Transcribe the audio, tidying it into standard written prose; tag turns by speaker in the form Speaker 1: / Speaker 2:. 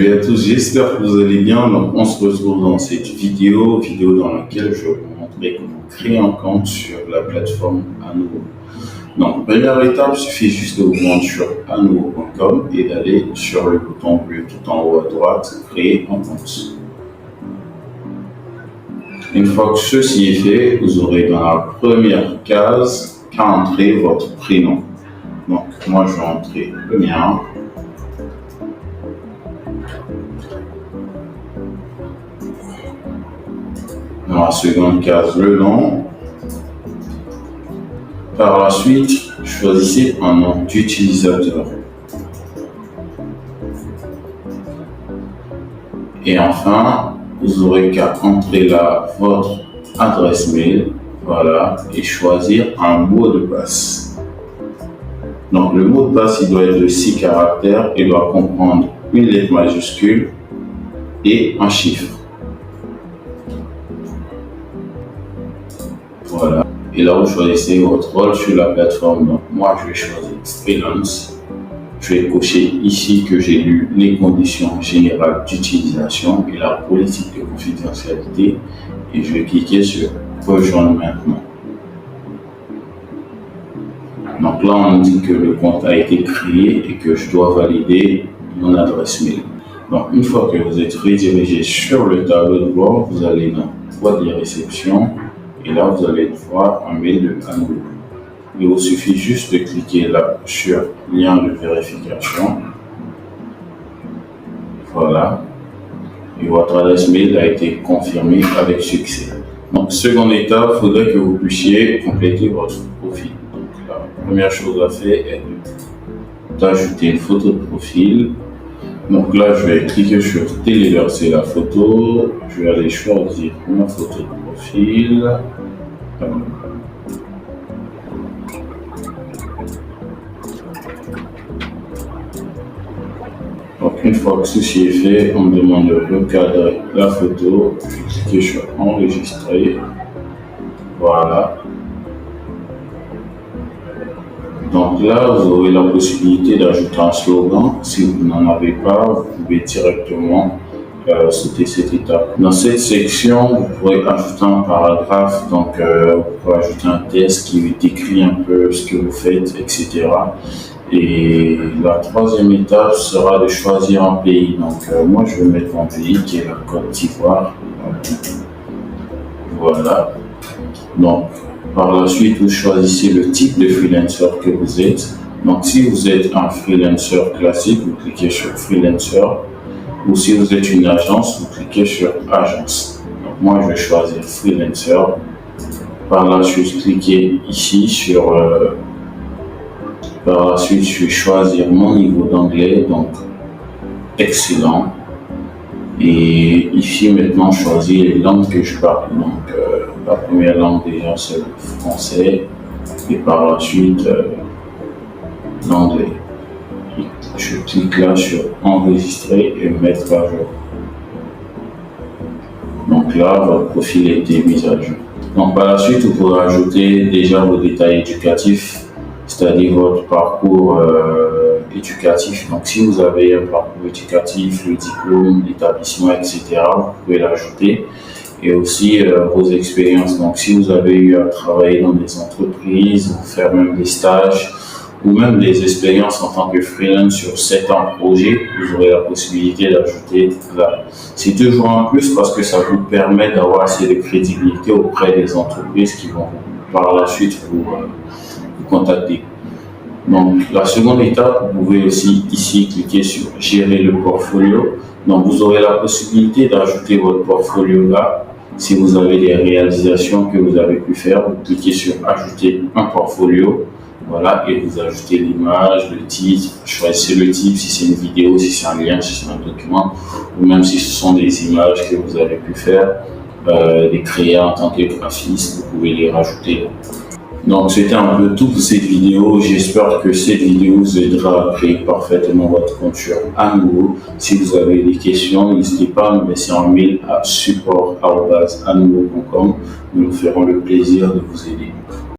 Speaker 1: Salut à tous, j'espère que vous allez bien. Donc, on se retrouve dans cette vidéo dans laquelle je vais vous montrer comment créer un compte sur la plateforme Anouveau. Donc, première étape, il suffit juste de vous rendre sur anouveau.com et d'aller sur le bouton bleu tout en haut à droite, créer un compte. Une fois que ceci est fait, vous aurez dans la première case qu'à entrer votre prénom. Donc, moi, je vais entrer le mien. Dans la seconde case, le nom. Par la suite, choisissez un nom d'utilisateur. Et enfin, vous aurez qu'à entrer là votre adresse mail, voilà, et choisir un mot de passe. Donc le mot de passe, il doit être de 6 caractères, il doit comprendre une lettre majuscule et un chiffre. Voilà. Et là, vous choisissez votre rôle sur la plateforme. Donc, moi, je vais choisir freelance. Je vais cocher ici que j'ai lu les conditions générales d'utilisation et la politique de confidentialité. Et je vais cliquer sur rejoindre maintenant. Donc là, on me dit que le compte a été créé et que je dois valider mon adresse mail. Donc, une fois que vous êtes redirigé sur le tableau de bord, vous allez dans boîte de réception. Et là, vous allez voir un mail de Anouveau. Il vous suffit juste de cliquer là sur lien de vérification. Voilà. Et votre adresse mail a été confirmée avec succès. Donc, seconde étape, il faudrait que vous puissiez compléter votre profil. Donc, la première chose à faire est d'ajouter une photo de profil. Donc là, je vais cliquer sur téléverser la photo. Je vais aller choisir ma photo de profil. Donc une fois que ceci est fait, on me demande de recadrer la photo. Je vais cliquer sur enregistrer. Voilà. Donc là, vous aurez la possibilité d'ajouter un slogan. Si vous n'en avez pas, vous pouvez directement sauter cette étape. Dans cette section, vous pourrez ajouter un paragraphe. Donc, vous pourrez ajouter un texte qui décrit un peu ce que vous faites, etc. Et la troisième étape sera de choisir un pays. Donc, moi, je vais mettre mon pays qui est la Côte d'Ivoire. Voilà. Donc, par la suite, vous choisissez le type de freelancer que vous êtes. Donc, si vous êtes un freelancer classique, vous cliquez sur freelancer. Ou si vous êtes une agence, vous cliquez sur agence. Donc, moi, je vais choisir freelancer. Par la suite, cliquez ici sur. Par la suite, je vais choisir mon niveau d'anglais. Donc, excellent. Et ici, maintenant, je choisis les langues que je parle. Donc, la première langue déjà, c'est le français. Et par la suite, l'anglais. Je clique là sur enregistrer et mettre à jour. Donc là, votre profil a été mis à jour. Donc par la suite, vous pourrez ajouter déjà vos détails éducatifs, c'est-à-dire votre parcours éducatif. Donc si vous avez un parcours éducatif, le diplôme, l'établissement, etc., vous pouvez l'ajouter. Et aussi vos expériences. Donc si vous avez eu à travailler dans des entreprises, ou faire même des stages, ou même des expériences en tant que freelance sur certains projets, vous aurez la possibilité d'ajouter là. C'est toujours un plus parce que ça vous permet d'avoir assez de crédibilité auprès des entreprises qui vont par la suite vous contacter. Donc la seconde étape, vous pouvez aussi ici cliquer sur gérer le portfolio. Donc vous aurez la possibilité d'ajouter votre portfolio là. Si vous avez des réalisations que vous avez pu faire, vous cliquez sur ajouter un portfolio. Voilà, et vous ajoutez l'image, le titre, choisissez le type, si c'est une vidéo, si c'est un lien, si c'est un document, ou même si ce sont des images que vous avez pu faire, les créer en tant que graphiste, vous pouvez les rajouter. Donc c'était un peu tout pour cette vidéo. J'espère que cette vidéo vous aidera à créer parfaitement votre compte sur Anouveau. Si vous avez des questions, n'hésitez pas à me laisser un mail à support@anouveau.com. Nous nous ferons le plaisir de vous aider.